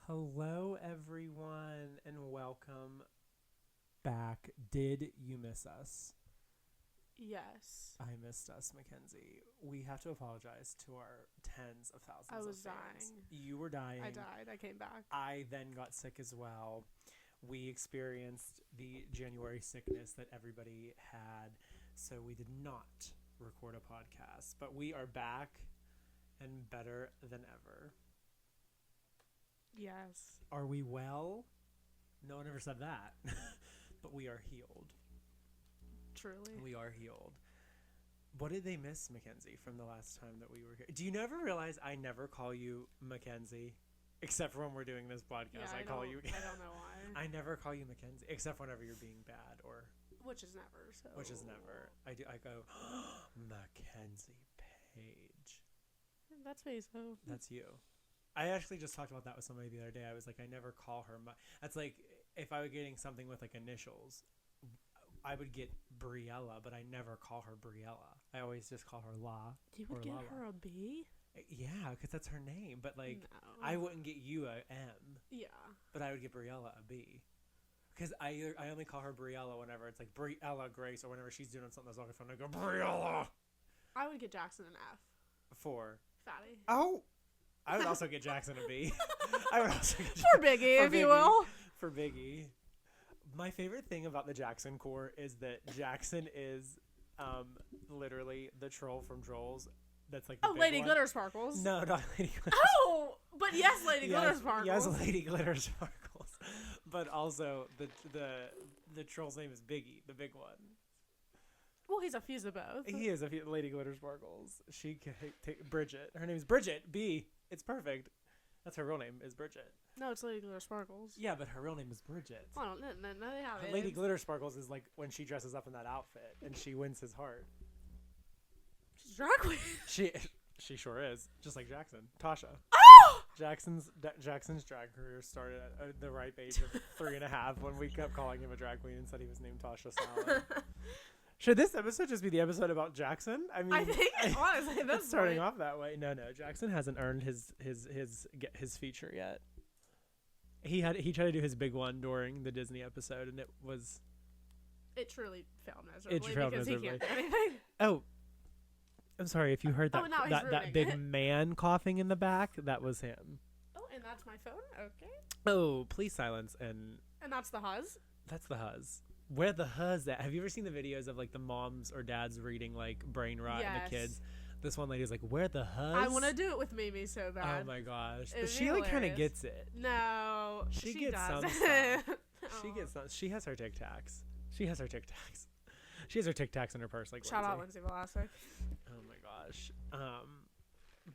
Hello, everyone, and welcome back. Did you miss us? Yes. I missed us, Mackenzie. We have to apologize to our tens of thousands of fans. I was dying. You were dying. I died. I came back. I then got sick as well. We experienced the January sickness that everybody had, so we did not record a podcast. But we are back and better than ever. Yes. Are we well? No one ever said that. But we are healed. Truly. We are healed. What did they miss, Mackenzie, from the last time that we were here? Do you never realize I never call you Mackenzie? Except for when we're doing this podcast. Yeah, I call you. I don't know why. I never call you Mackenzie, except whenever you're being bad or. Which is never. So. Which is never. I go, Mackenzie Page. That's me, so. That's you. I actually just talked about that with somebody the other day. I was like, I never call her. That's like if I was getting something with like initials, I would get Briella, but I never call her Briella. I always just call her La. You would get Lala. her a B? Yeah, because that's her name. But like, No. I wouldn't get you a M. Yeah. But I would get Briella a B. Because I only call her Briella whenever it's like Briella Grace or whenever she's doing something that's on her phone. I go, Briella! I would get Jackson an F. For? Fatty. Oh! I would also get Jackson a B. I would also get For Biggie, if you will. For Biggie. My favorite thing about the Jackson core is that Jackson is literally the troll from Trolls. That's like the big Lady one. Glitter Sparkles. No, not Lady Glitter. Oh, but yes, Lady Glitter Sparkles. Yes, Lady Glitter Sparkles. But also the troll's name is Biggie, the big one. Well, he's a fuse of both. He is Lady Glitter Sparkles. She can take Bridget. Her name is Bridget B. It's perfect. That's her real name is Bridget. No, it's Lady Glitter Sparkles. Yeah, but her real name is Bridget. I don't know. No, they have it. Lady Glitter Sparkles is like when she dresses up in that outfit and she wins his heart. She's drag queen. She sure is. Just like Jackson. Tasha. Oh! Jackson's drag career started at the ripe age of 3.5 when we kept calling him a drag queen and said he was named Tasha Salad. Should this episode just be the episode about Jackson? I mean, I think honestly, it's starting off that way. No, Jackson hasn't earned his feature yet. He tried to do his big one during the Disney episode, and it truly failed miserably because miserably. he can't do anything. Oh, I'm sorry if you heard that that big man coughing in the back. That was him. Oh, and that's my phone. Okay. Oh, please silence and that's the Huzz. That's the Huzz. Where the Huzz at? Have you ever seen the videos of like the moms or dads reading like brain rot and the kids? This one lady's like, where the Huzz? I want to do it with Mimi so bad. Oh my gosh. But she like kind of gets it. No. She gets doesn't. some stuff. She gets some. She has her Tic Tacs. She has her Tic Tacs in her purse. Like Shout out Lindsay Velasquez. Oh my gosh.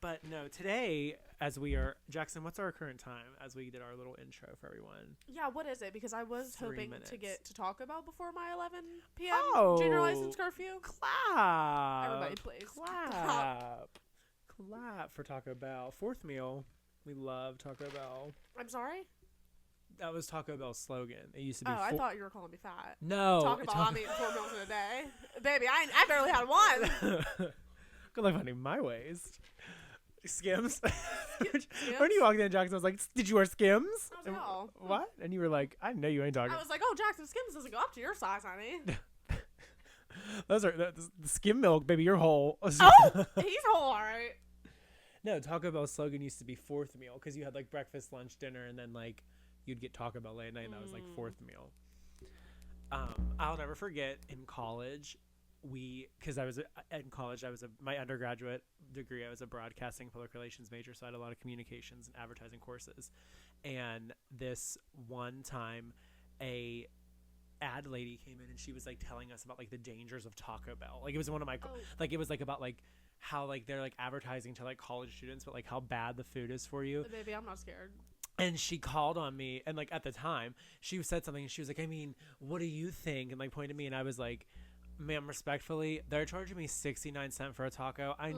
But no, today, as we are, Jackson, what's our current time as we did our little intro for everyone? Yeah, what is it? Because I was 3 hoping minutes. to get to Taco Bell before my 11 p.m. junior license curfew. Clap. Everybody, please. Clap for Taco Bell. Fourth meal. We love Taco Bell. I'm sorry? That was Taco Bell's slogan. It used to be. I thought you were calling me fat. No. Taco Bell, I'm eating 4 meals in a day. Baby, I barely had one. Good luck finding my waist. Skims. Skims? When you walked in, Jackson was like, "Did you wear Skims?" I was like, oh. What? And you were like, "I know you ain't talking." I was like, "Oh, Jackson, Skims doesn't go up to your size, honey." Those are the skim milk, baby. You're whole. Oh, he's whole, all right. No, Taco Bell's slogan used to be fourth meal because you had like breakfast, lunch, dinner, and then like you'd get Taco Bell late at night, and that was like fourth meal. I'll never forget in college. Because I was in college, my undergraduate degree, I was a broadcasting public relations major, so I had a lot of communications and advertising courses. And this one time, a ad lady came in and she was like telling us about like the dangers of Taco Bell. Like it was one of my like it was like about like how like they're like advertising to like college students, but like how bad the food is for you. Baby, I'm not scared. And she called on me, and like at the time, she said something, and she was like, "I mean, what do you think?" And like pointed at me, and I was like, "Ma'am, respectfully, they're charging me 69 cents for a taco. I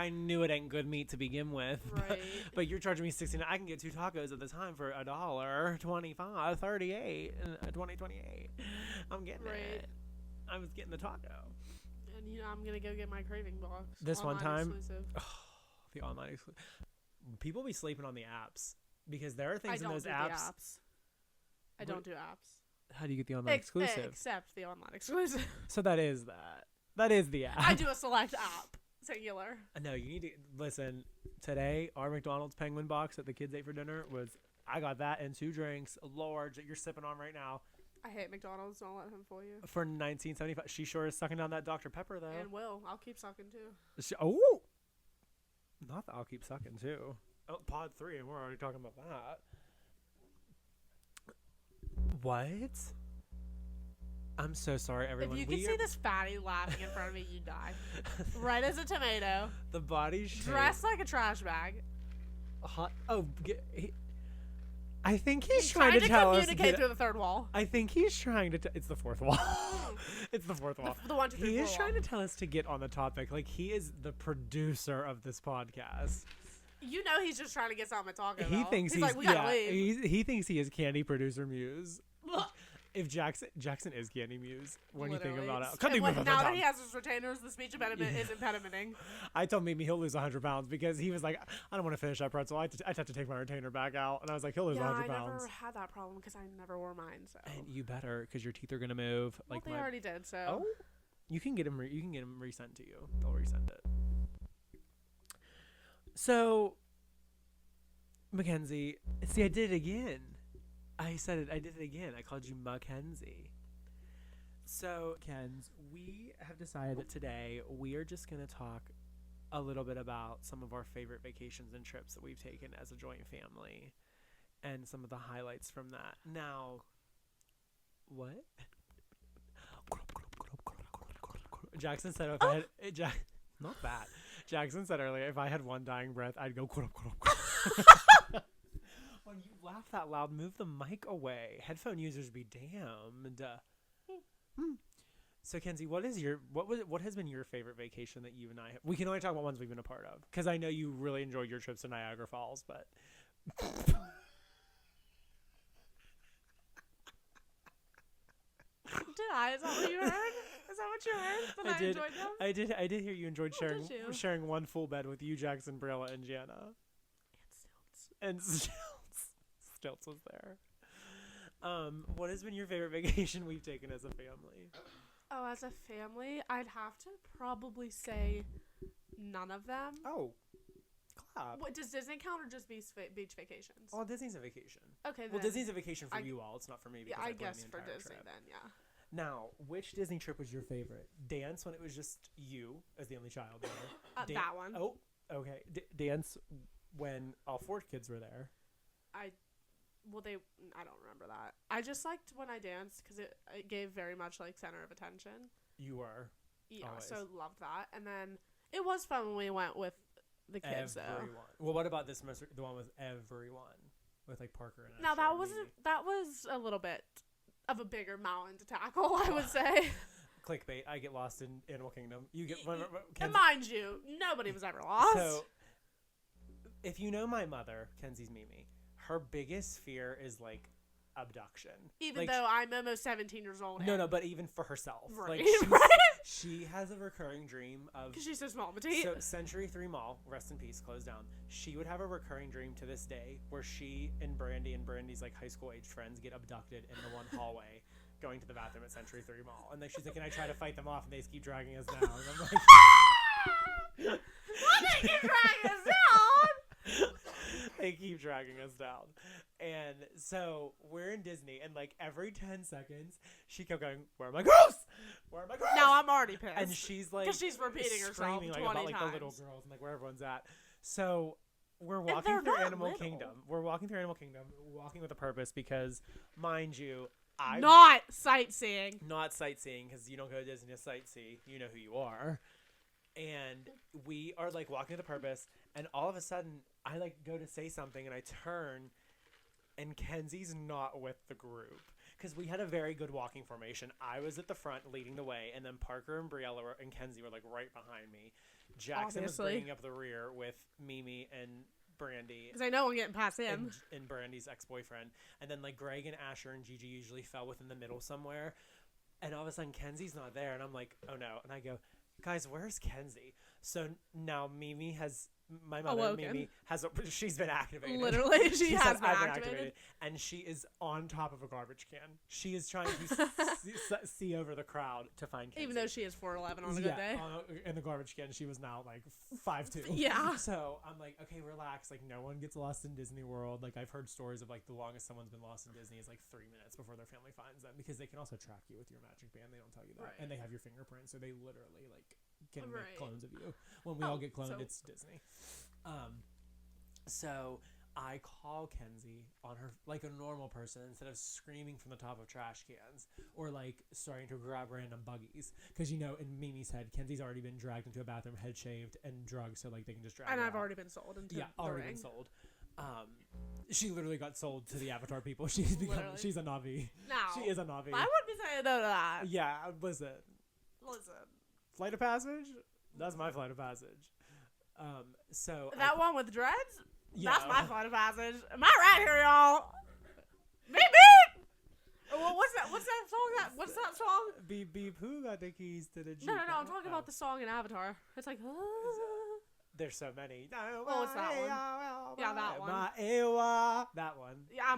knew it ain't good meat to begin with. Right. But you're charging me 69. I can get 2 tacos at the time for $1.25, 38, 20, 28. I'm getting it." I was getting the taco. And I'm gonna go get my craving box. This online one time, exclusive. the online exclusive. People be sleeping on the apps because there are things in those The apps. apps. I don't do apps. How do you get the online exclusive? Except the online exclusive. So that is that. That is the app. I do a select app. Singular. No, you need to listen. Today, our McDonald's penguin box that the kids ate for dinner was. I got that and 2 drinks, large, that you're sipping on right now. I hate McDonald's. Don't let him fool you. For $19.75. She sure is sucking down that Dr. Pepper, though. And I'll keep sucking too. Not that I'll keep sucking too. Oh, pod 3, and we're already talking about that. What? I'm so sorry, everyone. If you could see this fatty laughing in front of me, you'd die. Red as a tomato. The body shape. Dressed like a trash bag. Hot. Oh, I think he's trying to tell us. Communicate through the third wall. I think he's trying to. It's the fourth wall. It's the fourth wall. The 1, 2, 3, he is 4 trying wall. to tell us to get on the topic. Like, he is the producer of this podcast. You know he's just trying to get something to talk about. He thinks he's like, we gotta leave. He thinks he is Candy Producer Muse. If Jackson is Candy Muse, when you think about it. Now that he has his retainers, the speech impediment is impedimenting. I told Mimi he'll lose 100 pounds because he was like, I don't want to finish that pretzel. I'd have to take my retainer back out. And I was like, he'll lose 100 pounds. I never had that problem because I never wore mine. So. And you better, because your teeth are going to move. Well, they already did, so. Oh? You can get them resent to you. They'll resend it. So, Mackenzie, see, I did it again. I said it. I did it again. I called you Mackenzie. So, Kenz, we have decided that today we are just going to talk a little bit about some of our favorite vacations and trips that we've taken as a joint family and some of the highlights from that. Now, what? Jackson said if I had... not that. Jackson said earlier, if I had one dying breath, I'd go... When you laugh that loud, move the mic away. Headphone users be damned. So, Kenzie, what has been your favorite vacation that you and I have? We can only talk about ones we've been a part of, because I know you really enjoyed your trips to Niagara Falls, but... Did I? Is that what you heard? Is that what you heard? That I enjoyed them? I did hear you enjoyed sharing one full bed with you, Jackson, Briella, and Gianna. And Stilts was there. What has been your favorite vacation we've taken as a family? Oh, as a family, I'd have to probably say none of them. Oh, clap. What, does Disney count or just beach vacations? Oh, Disney's a vacation. Okay, then. Well, Disney's a vacation for you all. It's not for me. Yeah, Because I guess the for entire Disney trip. then, yeah. Now, which Disney trip was your favorite? Dance when it was just you as the only child there. That one. Oh, okay. Dance when all 4 kids were there. I don't remember that. I just liked when I danced because it gave very much like center of attention. You were. Yeah, always. so loved that. And then it was fun when we went with the kids everyone. though. Well, what about the one with everyone? With like Parker and Now Asher that was a little bit of a bigger mountain to tackle, I would say. Clickbait. I get lost in Animal Kingdom. You get and mind you, nobody was ever lost. So, if you know my mother, Kenzie's Mimi, her biggest fear is like abduction. Even like, though I'm almost 17 years old. No, but even for herself. Right. Like, she has a recurring dream of... Because she's so small, petite. So Century 3 Mall, rest in peace, closed down. She would have a recurring dream to this day where she and Brandy's like high school age friends get abducted in the one hallway going to the bathroom at Century 3 Mall. And then she's like, can I try to fight them off? And they just keep dragging us down. And I'm like... Why they keep dragging us down? They keep dragging us down. And so we're in Disney, and like every 10 seconds, she kept going, where are my girls? Where are my girls? Now I'm already pissed. And she's like, because she's repeating herself screaming 20 like, about times. like the little girls and like where everyone's at. So we're walking through Animal Kingdom. We're walking through Animal Kingdom, walking with a purpose because, mind you, not sightseeing. Not sightseeing, because you don't go to Disney to sightsee. You know who you are. And we are like walking with a purpose, and all of a sudden, I like go to say something, and I turn, and Kenzie's not with the group. Because we had a very good walking formation. I was at the front leading the way, and then Parker and Briella and Kenzie were like right behind me. Jackson was bringing up the rear with Mimi and Brandy. Because I know I'm getting past him. And Brandy's ex-boyfriend. And then like Greg and Asher and Gigi usually fell within the middle somewhere. And all of a sudden, Kenzie's not there. And I'm like, oh no. And I go, guys, where's Kenzie? So now my mother, Awoken. Mimi, she's been activated. Literally, she has been I've activated. And she is on top of a garbage can. She is trying to see over the crowd to find Kenzie. Even though she is 4'11" on a good day. In the garbage can, she was now like 5'2". Yeah. So I'm like, okay, relax. Like, no one gets lost in Disney World. Like, I've heard stories of like the longest someone's been lost in Disney is like 3 minutes before their family finds them, because they can also track you with your magic band. They don't tell you that. Right. And they have your fingerprint, so they literally like can Right. make clones of you. When we all get cloned, it's Disney. So I call Kenzie on her like a normal person instead of screaming from the top of trash cans or like starting to grab random buggies, because in Mimi's head, Kenzie's already been dragged into a bathroom, head shaved and drugged, so like they can just drag her And I've out. already been sold into already been sold. She literally got sold to the Avatar people. She's a Navi. No, She is a Navi. I wouldn't be saying no to that. Yeah, listen. Flight of Passage? That's my Flight of Passage. So that one with dreads? Yeah. That's my Flight of Passage. Am I right here, y'all? Beep beep. Well, what's that song? What's that song? Beep beep. Who got the keys to the Jeep? No. I'm talking about the song in Avatar. It's like. There's so many. Oh, it's that one. Yeah, that one. That one. Yeah,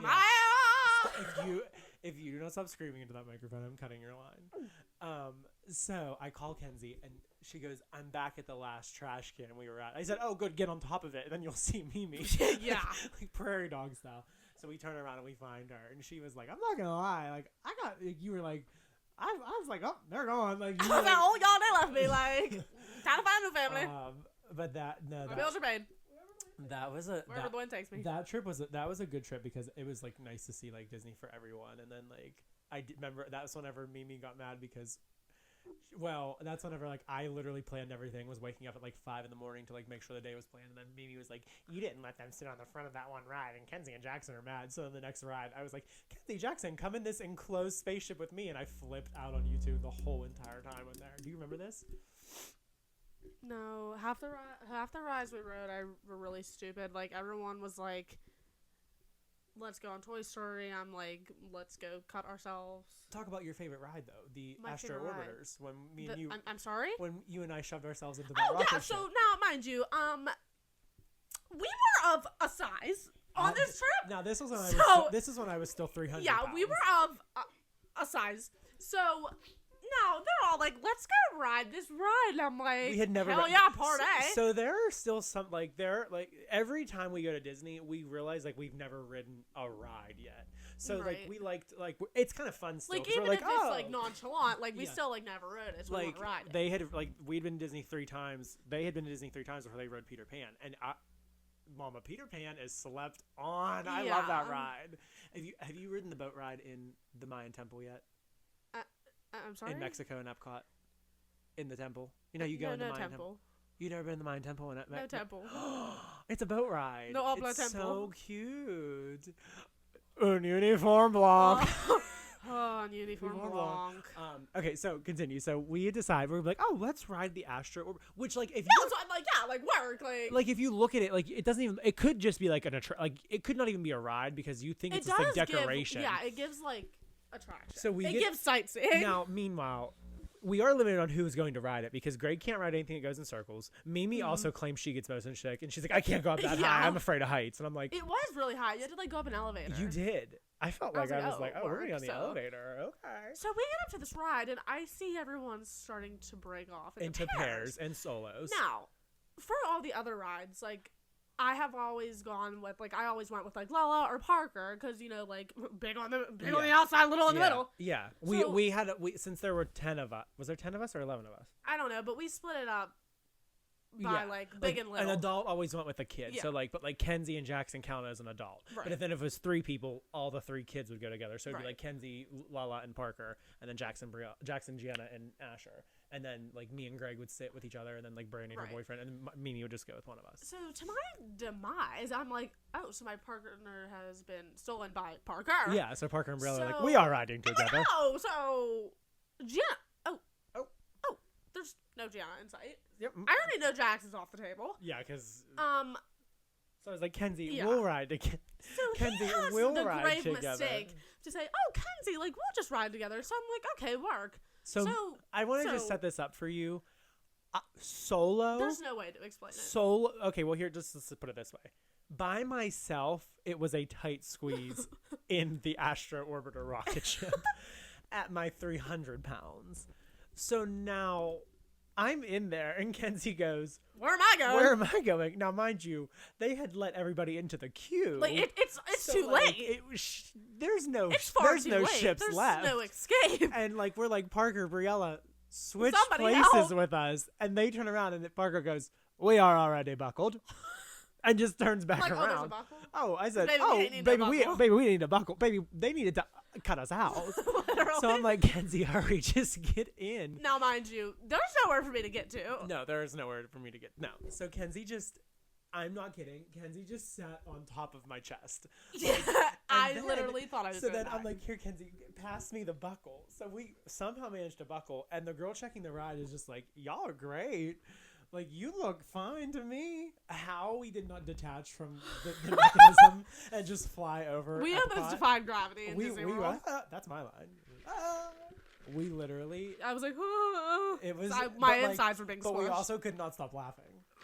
If you do not stop screaming into that microphone, I'm cutting your line. So I call Kenzie and she goes, I'm back at the last trash can we were at. I said, oh, good, get on top of it, and then you'll see Mimi. Yeah. like prairie dog style. So we turn around and we find her, and she was like, I'm not gonna lie, like you were like, I was like, oh, they're gone. Like, I was like, oh, y'all, they left me. Like, time to find a new family. But My bills are paid. That was wherever the wind takes me. That trip was a good trip, because it was like nice to see like Disney for everyone. And then like I remember that was whenever Mimi got mad because, well, that's whenever like I literally planned everything, was waking up at like 5 a.m. to like make sure the day was planned, and then Mimi was like, you didn't let them sit on the front of that one ride, and Kenzie and Jackson are mad. So the next ride I was like, Kenzie, Jackson, come in this enclosed spaceship with me, and I flipped out on YouTube the whole entire time in there. Do you remember this? No, half the rides we rode were really stupid. Like, everyone was like, let's go on Toy Story. I'm like, let's go cut ourselves. Talk about your favorite ride though, the My Astro favorite Orbiters. When me and you, I'm sorry. when you and I shoved ourselves into that Oh rocket yeah. So ship. now, mind you, we were of a size on this trip. Now this was when I was still 300. Yeah, pounds. we were of a size. So now they're all like, let's go ride this ride. And I'm like, we had never. Hell yeah, party. So there are still some like every time we go to Disney, we realize like we've never ridden a ride yet. So Right. like we liked like it's kind of fun still. Like, 'cause even we're if it's like nonchalant, like we Yeah. still like never rode it. So we like won't ride it. they had like we'd been to Disney 3 times. They had been to Disney 3 times before they rode Peter Pan, and Mama, Peter Pan is slept on. I love that Yeah. ride. Have you ridden the boat ride in the Mayan temple yet? I'm sorry. In Mexico in Epcot, in the temple. You know, you go in the Mayan temple. You never been in the Mayan temple? No temple. It's a boat ride. No habla it's temple. so cute. Un uniform block. Oh, uniform blanc. Okay, so continue. So we decide we're like, oh, let's ride the Astro Orbiter. Which like if Yeah, so I'm like work. like if you look at it, like it doesn't even. It could just be like like it could not even be a ride, because you think it's just like decoration. It gives like attraction. So it gives sightseeing. Now, meanwhile, we are limited on who's going to ride it, because Greg can't ride anything that goes in circles. Mimi also claims she gets motion sick, and she's like, I can't go up that high. I'm afraid of heights. And I'm like, it was really high. You had to like go up an elevator. You did. I felt like I was like, oh, we're work, going on the so- elevator. Okay. So we get up to this ride, and I see everyone starting to break off into pairs and solos. Now, for all the other rides, like, I have always gone with, like, I always went with, like, Lala or Parker, because, you know, like, big on the outside, little in the middle. Yeah. So- we had, since there were 10 of us, was there 10 of us or 11 of us? I don't know, but we split it up by, like, big and little. An adult always went with a kid. Yeah. So, like, but, like, Kenzie and Jackson count as an adult. Right. But if then if it was 3 people, all the 3 kids would go together. So it'd be, Right. like, Kenzie, Lala, and Parker, and then Jackson, Gianna, and Asher. And then, like, me and Greg would sit with each other, and then, like, Brandy and her Right. boyfriend, and then Mimi would just go with one of us. So, to my demise, I'm like, oh, so my partner has been stolen by Parker. Yeah, so Parker and Umbrella are like, So- we are riding together. Oh, so Gianna. Oh, there's no Gianna in sight. Yep. I already know Jackson's off the table. Yeah, because... So I was like, Kenzie, Yeah. we'll ride together. So Kenzie, he has we'll the ride grave together. mistake to say, "Oh, Kenzie, like we'll just ride together." So I'm like, "Okay, work." So I want to just set this up for you. Solo. There's no way to explain it. Solo. Okay, well here, just let's put it this way. By myself, it was a tight squeeze in the Astro Orbiter rocket ship at my 300 pounds. So now I'm in there, and Kenzie goes, Where am I going? "Where am I going?" Now, mind you, they had let everybody into the queue. Like it's So, too like, late. There's no It's far there's too no late. ships There's left. no escape. And like we're like, Parker, Briella, switch Somebody places help. with us. And they turn around, and Parker goes, "We are already buckled," and just turns back Like, oh, there's a around. buckle? Oh, I said, Baby, "Oh, we need a baby, buckle." we need a buckle. Baby, they needed to cut us out." Literally. So I'm like, Kenzie, hurry, just get in. Now, mind you, there's nowhere for me to get to. No, there is nowhere for me to get. No. So Kenzie just, I'm not kidding. Kenzie just sat on top of my chest. Yeah, I then- literally thought I was So gonna then I'm die. like, "Here, Kenzie, pass me the buckle." So we somehow managed to buckle, and the girl checking the ride is just like, "Y'all are great. Like, you look fine to me." How we did not detach from the mechanism and just fly over. We Epcot. almost defied gravity in Disney World. That's my line. We literally. I was like, oh. It was my but, like, insides were being But squished. we also could not stop laughing.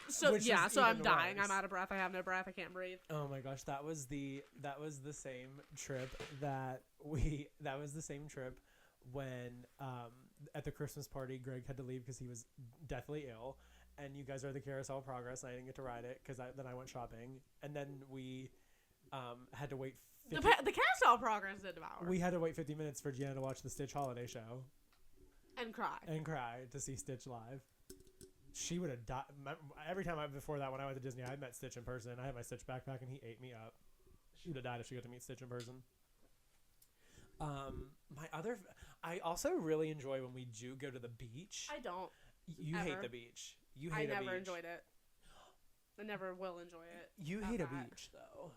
So which yeah, is so I'm even dying. worse. I'm out of breath. I have no breath. I can't breathe. Oh my gosh, that was the same trip when at the Christmas party Greg had to leave because he was deathly ill, and you guys are the Carousel of Progress, and I didn't get to ride it because then I went shopping, and then we had to wait. The carousel progress did devour. We had to wait 50 minutes for Gianna to watch the Stitch holiday show and cry. to see Stitch live. She would have died. Every time before that, when I went to Disney, I met Stitch in person. I had my Stitch backpack, and he ate me up. She would have died if she got to meet Stitch in person. I also really enjoy when we do go to the beach. I don't. You ever. hate the beach. You hate I a beach. never enjoyed it. I never will enjoy it. You hate a Ever. beach, though.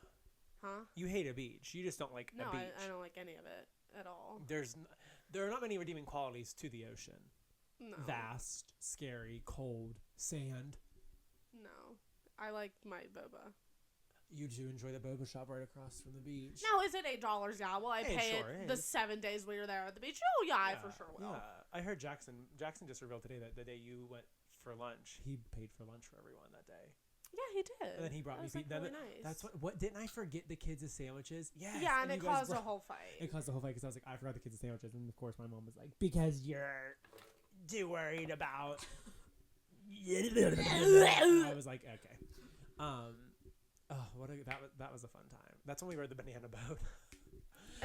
Huh? You hate a beach. You just don't like No, a beach. I don't like any of it at all. There are not many redeeming qualities to the ocean. No. Vast, scary, cold, sand. No. I like my boba. You do enjoy the boba shop right across from the beach. Now, is it $8? Yeah. Will I It pay sure it the is. 7 days we were there at the beach? Oh, yeah, I for sure will. Yeah. I heard Jackson just revealed today that the day you went for lunch, he paid for lunch for everyone that day. Yeah, he did. And then he brought That me was, like, pizza. really nice. That's what didn't I forget the kids' sandwiches? Yes. Yeah, and it you guys caused a brought- whole fight. It caused the whole fight because I was like, I forgot the kids' sandwiches, and of course my mom was like, because you're too worried about. I was like, okay. That was a fun time. That's when we rode the banana boat.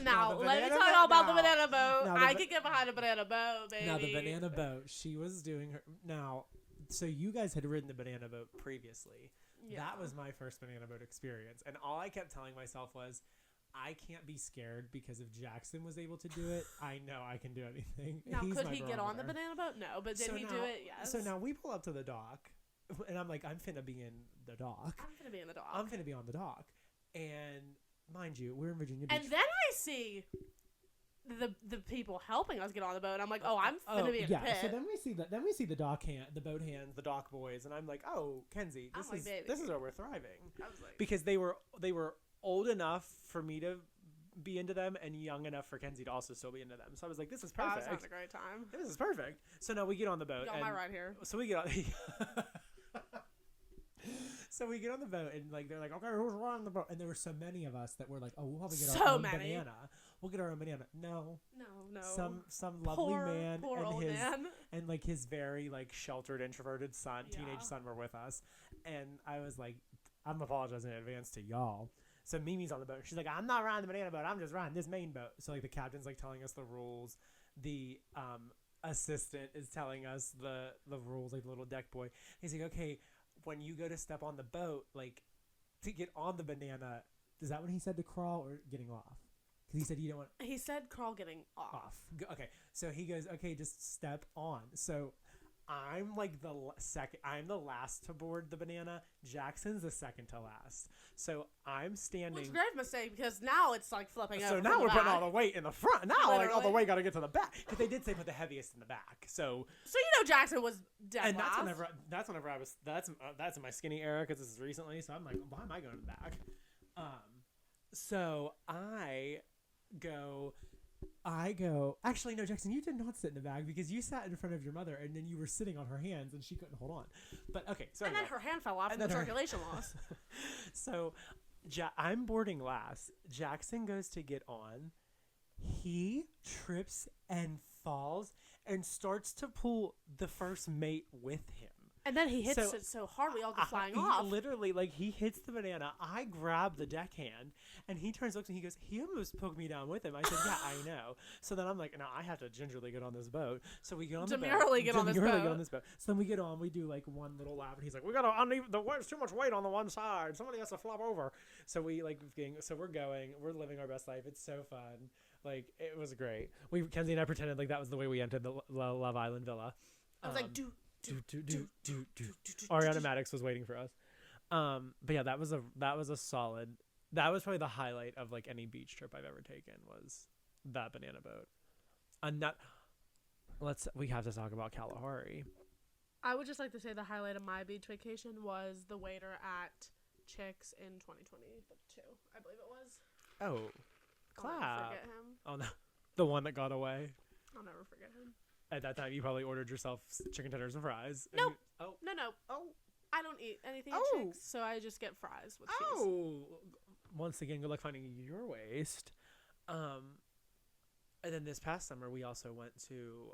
Now, the let me banana tell you boat all about the now. banana boat. Now, the I ba- can get behind a banana boat, baby. Now the banana boat, she was doing her now. So you guys had ridden the banana boat previously. Yeah. That was my first banana boat experience, and all I kept telling myself was, I can't be scared because if Jackson was able to do it, I know I can do anything. Now, He's could my he get on the barometer. banana boat? No, but did So he do now- it? Yes. So now we pull up to the dock, and I'm like, I'm finna be in the dock. I'm gonna be in the dock. I'm finna be on the dock, and mind you, we're in Virginia Beach. And then I see the people helping us get on the boat. And I'm like, oh, I'm gonna be in the pit. So then we see the dock the boat hands, the dock boys, and I'm like, oh, Kenzie, I'm like, baby. this is where we're thriving I was like, because they were old enough for me to be into them and young enough for Kenzie to also still be into them. So I was like, this is oh, perfect. that sounds a great time. This is perfect. So now we get on the boat. Y'all and my ride here. So we get on. So we get on the boat and like they're like, okay, who's riding the boat? And there were so many of us that were like, oh, we'll probably get So our own many. banana. We'll get our own banana. No, No. some lovely man poor and old his man. and like his very like sheltered introverted son, Yeah. teenage son were with us, and I was like, I'm apologizing in advance to y'all. So Mimi's on the boat. She's like, I'm not riding the banana boat. I'm just riding this main boat. So like the captain's like telling us the rules. The assistant is telling us the rules, like the little deck boy. He's like, okay, when you go to step on the boat, like to get on the banana, is that what he said to crawl or getting off? Because he said you don't want He said crawl getting off. off. Okay, so he goes, okay, just step on. So I'm like the second. I'm the last to board the banana. Jackson's the second to last. So I'm standing. Which grave mistake because now it's like flipping over. So now we're putting all the weight in the front. Now like all the Literally. weight got to get to the back because they did say put the heaviest in the back. So Jackson was dead and last. that's whenever I was that's in my skinny era because this is recently. So I'm like, why am I going in the back? So I go. Actually, no, Jackson, you did not sit in the back because you sat in front of your mother and then you were sitting on her hands and she couldn't hold on. But okay, so and anyway. then her hand fell off from the circulation loss. So I'm boarding last. Jackson goes to get on. He trips and falls and starts to pull the first mate with him. And then he hits it so hard we all go flying off. Literally, like, he hits the banana. I grab the deckhand, and he turns, looks, and he goes, he almost poked me down with him. I said, yeah, I know. So then I'm like, no, I have to gingerly get on this boat. So we get on the boat. Demurely get on this boat. So then we get on, we do, like, one little lap, and he's like, there's too much weight on the one side. Somebody has to flop over. So we, like, we're living our best life. It's so fun. Like, it was great. Kenzie and I pretended like that was the way we entered the Love Island Villa. I was like, Ariana Maddox was waiting for us. But yeah, that was a solid. That was probably the highlight of like any beach trip I've ever taken was that banana boat. And we have to talk about Kalahari. I would just like to say the highlight of my beach vacation was the waiter at Chicks in 2022. I believe it was. Oh, I'll never forget him. Oh no, the one that got away. I'll never forget him. At that time, you probably ordered yourself chicken tenders and fries. Nope. No. Oh. I don't eat anything at Chicks, so I just get fries with cheese. Oh. Once again, good luck finding your waist. And then this past summer, we also went to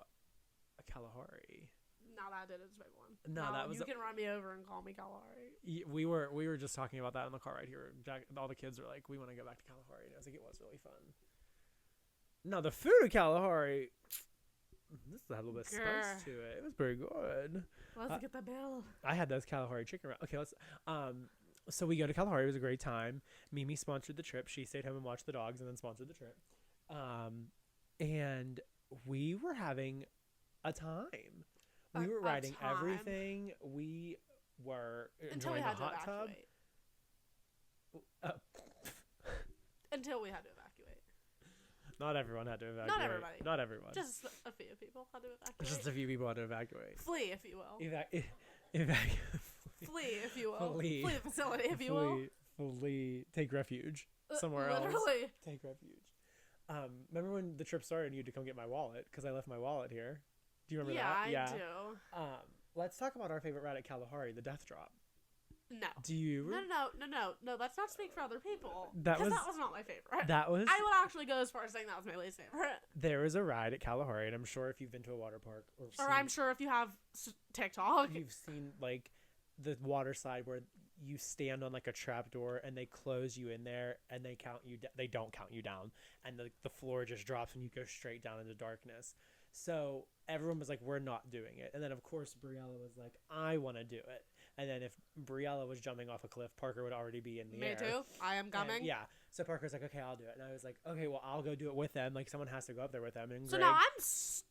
Kalahari. No, that did is a big one. No, that was. You can run me over and call me Kalahari. We were just talking about that in the car right here. All the kids were like, "We want to go back to Kalahari," and I was like, "It was really fun." Now the food at Kalahari. This had a little bit of spice to it. It was pretty good. Let's get the bill. I had those Kalahari chicken wraps. Okay, let's. So we go to Kalahari. It was a great time. Mimi sponsored the trip. She stayed home and watched the dogs, and then sponsored the trip. And we were having a time. We were riding everything. We were until we enjoying had the hot tub. Until we had to evacuate. Not everyone had to evacuate. Not everybody. Not everyone. Just a few people had to evacuate. Just a few people had to evacuate. Flee, if you will. Flee, if you will. Flee the facility, if you will. Flee. Take refuge somewhere else. Literally. Take refuge. Remember when the trip started and you had to come get my wallet because I left my wallet here? Do you remember that? Yeah, I do. Let's talk about our favorite ride at Kalahari, the Death Drop. No. Do you? No. Let's not speak for other people. That was not my favorite. That was. I would actually go as far as saying that was my least favorite. There was a ride at Kalahari, and I'm sure if you've been to a water park or I'm sure if you have TikTok, you've seen like the water slide where you stand on like a trap door and they close you in there and they count you. They don't count you down, and the floor just drops and you go straight down into darkness. So everyone was like, "We're not doing it," and then of course Briella was like, "I want to do it." And then if Briella was jumping off a cliff, Parker would already be in the air. Me too. I am coming. Yeah. So Parker's like, okay, I'll do it. And I was like, okay, well, I'll go do it with them. Like, someone has to go up there with them. And so now I'm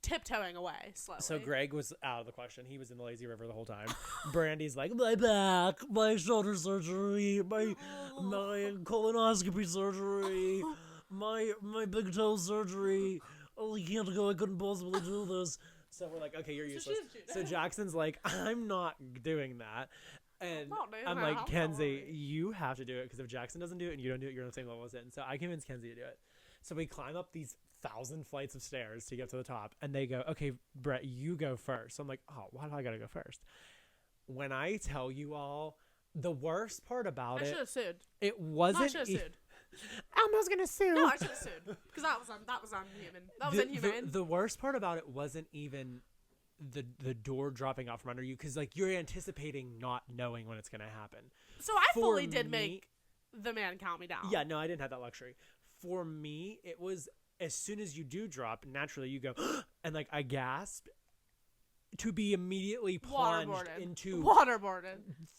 tiptoeing away slowly. So Greg was out of the question. He was in the lazy river the whole time. Brandy's like, my back, my shoulder surgery, my colonoscopy surgery, my big toe surgery. Oh, you can't go. I couldn't possibly do this. So we're like, okay, you're useless. So Jackson's like, I'm not doing that. And I'm like, Kenzie, you have to do it because if Jackson doesn't do it and you don't do it, you're on the same level as it. And so I convinced Kenzie to do it. So we climb up these 1,000 flights of stairs to get to the top. And they go, okay, Brett, you go first. So I'm like, oh, why do I got to go first? When I tell you all, the worst part about I should have sued. It wasn't. I should have sued. Elmo's gonna sue. No, I should have sued because that was unhuman. That was inhumane. The worst part about it wasn't even the door dropping out from under you because like you're anticipating not knowing when it's gonna happen. So I fully did make the man count me down. Yeah, no, I didn't have that luxury. For me, it was as soon as you do drop, naturally you go and like I gasped. To be immediately plunged into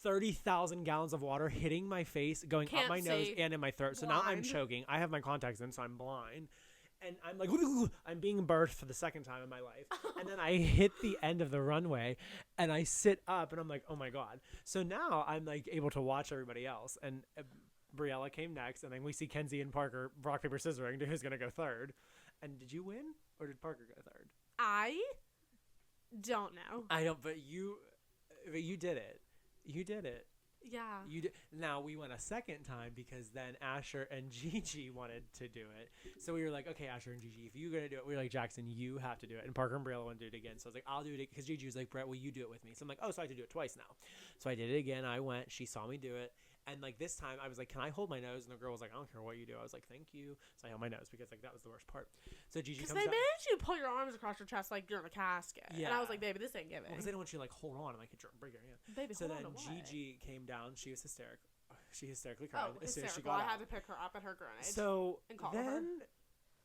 30,000 gallons of water hitting my face, going up my nose and in my throat. So now I'm choking. I have my contacts in, so I'm blind. and I'm like, I'm being birthed for the second time in my life. And then I hit the end of the runway and I sit up and I'm like, oh my God. So now I'm like able to watch everybody else. And Briella came next. And then we see Kenzie and Parker rock, paper, scissoring to who's going to go third. And did you win or did Parker go third? I don't know. I don't, but you did it. You did it. Yeah. You did. Now we went a second time because then Asher and Gigi wanted to do it. So we were like, okay, Asher and Gigi, if you're gonna do it, we were like, Jackson, you have to do it. And Parker and Briella wanted to do it again. So I was like, I'll do it because Gigi was like, Brett, will you do it with me? So I'm like, oh, so I have to do it twice now. So I did it again. I went. She saw me do it. And like this time, I was like, can I hold my nose? And the girl was like, I don't care what you do. I was like, thank you. So I held my nose because like that was the worst part. So Gigi comes out. Because they made you pull your arms across your chest like you're in a casket. Yeah. And I was like, baby, this ain't giving. Because they don't want you to like hold on and like break your hand. Baby, so hold then on Gigi came down. She was hysterical. She hysterically cried Oh, as soon as she hysterical. got I out. had to pick her up at her grenade. So and call then her.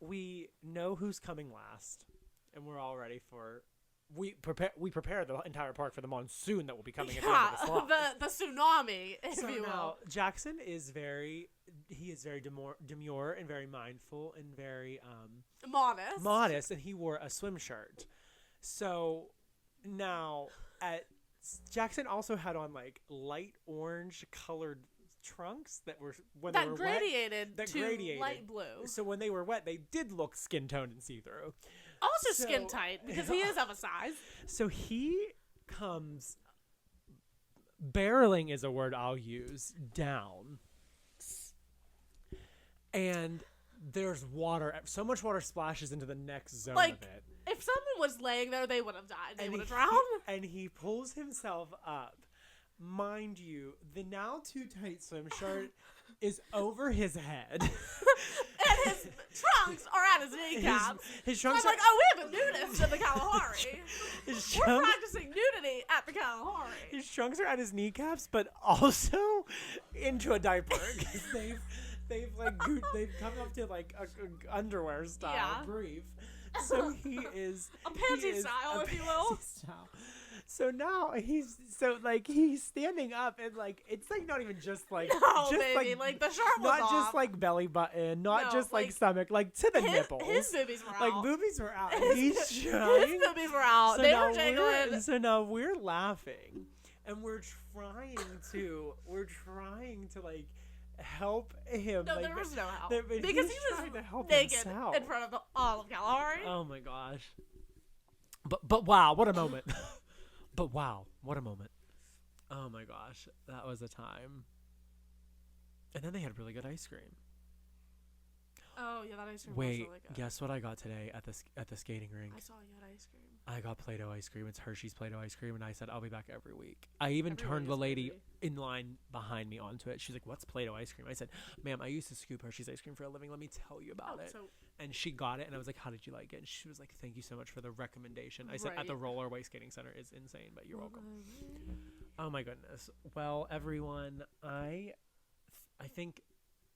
we know who's coming last, and we're all ready for. We prepare the entire park for the monsoon that will be coming at the end of the slot. the tsunami, if so you will. now Jackson is very demure and very mindful and very modest, and he wore a swim shirt. So now Jackson also had on like light orange colored trunks that were when they were gradiated wet, to light blue. So when they were wet, they did look skin toned and see through. Also skin tight because he is of a size. So he comes barreling is a word I'll use down, and there's water. So much water splashes into the next zone of it. If someone was laying there, they would have died. They would have drowned. And he pulls himself up. Mind you, the now too tight swim shirt is over his head. And his trunks are at his kneecaps. His trunks so I'm like, oh, we have a nudist at the Kalahari. We're practicing nudity at the Kalahari. His trunks are at his kneecaps, but also into a diaper because they've come up to like a underwear style brief. So he is a pansy style, if you will. Style. So now he's standing up and like it's like not even just like baby, like the shirt was not off. Just like belly button, not just like stomach, like to the nipples. His boobies were out. Like boobies were out. And his boobies were out. So they were jiggling. So now we're laughing, and we're trying to like help him. No, like, there was no help because he was naked in front of all of Kalahari. Oh my gosh! But wow, what a moment! But wow, what a moment. Oh my gosh, that was a time. And then they had really good ice cream. Oh yeah, that ice cream was really good. Guess what I got today at the skating rink? I saw you had ice cream. I got Play-Doh ice cream. It's Hershey's Play-Doh ice cream, and I said I'll be back every week. I even turned the lady in line behind me onto it. She's like, "What's Play-Doh ice cream?" I said, "Ma'am, I used to scoop Hershey's ice cream for a living. Let me tell you about it." And she got it, and I was like, "How did you like it?" And she was like, "Thank you so much for the recommendation." I said, "At the roller way skating center is insane, but you're welcome." Oh my goodness. Well, everyone, I think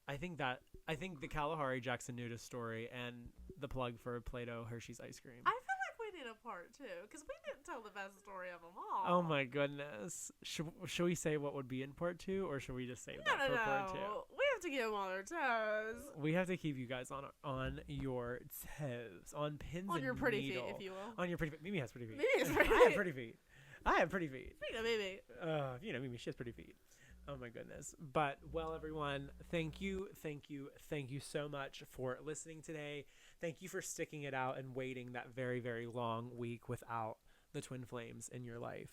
the Kalahari Jackson nudist story and the plug for Play-Doh Hershey's ice cream. I feel like we need a part 2 because we didn't tell the best story of them all. Oh my goodness. Should we say what would be in part 2 or should we just save that for part 2? We have to get them on their toes. We have to keep you guys on your toes, on pins on and your pretty needle. feet, if you will. On your pretty feet. Mimi has pretty feet. Mimi has pretty feet. I have pretty feet. I have pretty feet. Speaking of Mimi. Mimi, she has pretty feet. Oh my goodness. But, well, everyone, thank you so much for listening today. Thank you for sticking it out and waiting that very, very long week without the Twin Flames in your life.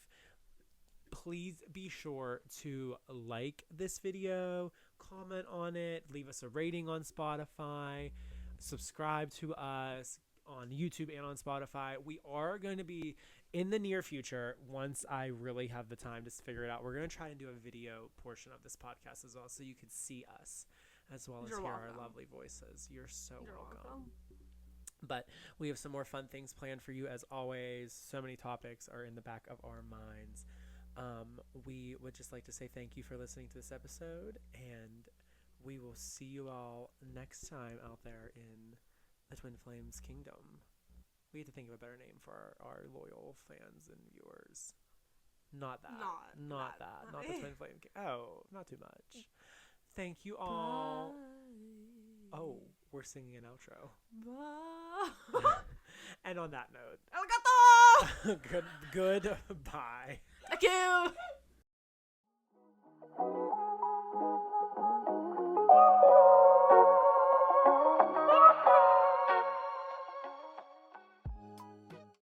Please be sure to like this video, comment on it, leave us a rating on Spotify, subscribe to us on YouTube and on Spotify. We are going to be in the near future, once I really have the time to figure it out, we're going to try and do a video portion of this podcast as well, so you can see us as well as hear our lovely voices. You're welcome. But we have some more fun things planned for you as always. So many topics are in the back of our minds. We would just like to say thank you for listening to this episode, and we will see you all next time out there in the Twin Flames Kingdom. We have to think of a better name for our loyal fans and viewers. Not that. Not the Twin Flame. Not too much. Thank you all. Bye. Oh. we're singing an outro. Bye. And on that note, Arigato! goodbye. Thank you.